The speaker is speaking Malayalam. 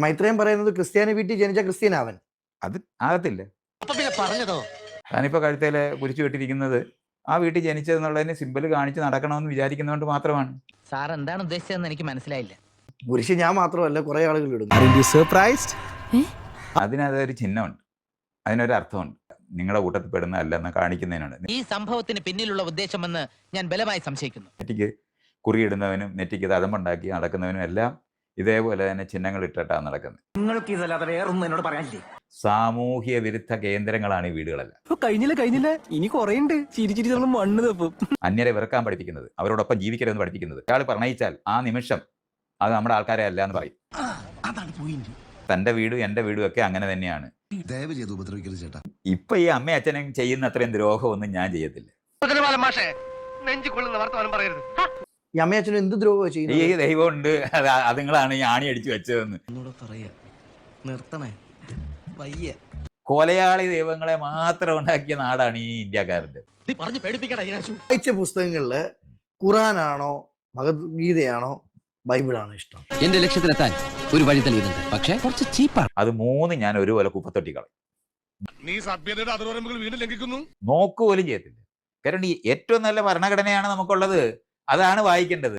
മൈത്രേയൻ പറയുന്നത് ക്രിസ്ത്യാനി വീട്ടിൽ ജനിച്ച ക്രിസ്ത്യനാവൻ. അത് ആകത്തില്ല. പറഞ്ഞതോ താനിപ്പോൾ കഴുത്തേൽ കുരിച്ചു കെട്ടിയിരിക്കുന്നത് ആ വീട്ടിൽ ജനിച്ചതെന്നുള്ളതിന് സിമ്പിൾ കാണിച്ച് നടക്കണമെന്ന് വിചാരിക്കുന്നതുകൊണ്ട് മാത്രമാണ്. സാർ എന്താണ് ഉദ്ദേശിച്ചതെന്ന് എനിക്ക് മനസ്സിലായില്ല. കുരിശ് ഞാൻ മാത്രമല്ല കുറെ ആളുകൾ ഇടും. അതിനതൊരു ചിഹ്നമുണ്ട്, അതിനൊരു അർത്ഥമുണ്ട്. നിങ്ങളുടെ കൂട്ടത്തിൽ പെടുന്നതല്ലെന്ന് കാണിക്കുന്നതിനാണ്. ഈ സംഭവത്തിന് പിന്നിലുള്ള ഉദ്ദേശമെന്ന് ഞാൻ ബലമായി സംശയിക്കുന്നു. നെറ്റിക്ക് കുറിയിടുന്നവനും നെറ്റിക്ക് തഴമ്പുണ്ടാക്കി നടക്കുന്നവനും എല്ലാം ഇതേപോലെ തന്നെ ചിഹ്നങ്ങൾ ഇട്ടിട്ടാണ് നടക്കുന്നത്. നിങ്ങൾക്ക് ഇതല്ലാതെ വേറൊന്നും എന്നോട് പറയാനില്ലേ? സാമൂഹ്യ വിരുദ്ധ കേന്ദ്രങ്ങളാണ് ഈ വീടുകളെല്ലാം. കഴിഞ്ഞില്ല ഇനി കുറേയുണ്ട്. ചിരിച്ചിരി നമ്മൾ മണ്ണ് തപ്പും. അന്യരെ വെറുക്കാൻ പഠിപ്പിക്കുന്നത്, അവരോടൊപ്പം ജീവിക്കരുതെന്ന് പഠിപ്പിക്കുന്നത്. അയാൾ പ്രണയിച്ചാൽ ആ നിമിഷം അത് നമ്മുടെ ആൾക്കാരെ അല്ല എന്ന് പറയും. തന്റെ വീടും എന്റെ വീടും ഒക്കെ അങ്ങനെ തന്നെയാണ്. ഇപ്പൊ ഈ അമ്മയും അച്ഛനും ചെയ്യുന്ന അത്രയും ദ്രോഹമൊന്നും ഞാൻ ചെയ്യത്തില്ല. ഈ അമ്മയച്ഛനും എന്ത് ദ്രോഹം ചെയ്യുന്നത്? ഈ ദൈവമുണ്ട്, അതുങ്ങളാണ് ഈ ആണി അടിച്ചു വെച്ചതെന്ന്. കൊലയാളി ദൈവങ്ങളെ മാത്രം ഉണ്ടാക്കിയ നാടാണ് ഈ ഇന്ത്യക്കാരുടെ. വായിച്ച പുസ്തകങ്ങളില് ഖുറാനാണോ ഭഗവത്ഗീതയാണോ ബൈബിളാണോ ഇഷ്ടം? എന്റെ ലക്ഷ്യത്തിലെത്താൻ ഒരു വഴി തെളിയുന്നുണ്ട്, പക്ഷേ കുറച്ച് ചീപ്പാണ്. അത് മൂന്ന് ഞാൻ ഒരുപോലെ കുപ്പത്തൊട്ടിക്കളയും. നീ സഭ്യതയുടെ അതിർവരമ്പുകൾ വീണ്ടും ലംഘിക്കുന്നു. നോക്കുപോലും ചെയ്യത്തില്ല. കാരണം ഈ ഏറ്റവും നല്ല ഭരണഘടനയാണ് നമുക്കുള്ളത്, അതാണ് വായിക്കേണ്ടത്.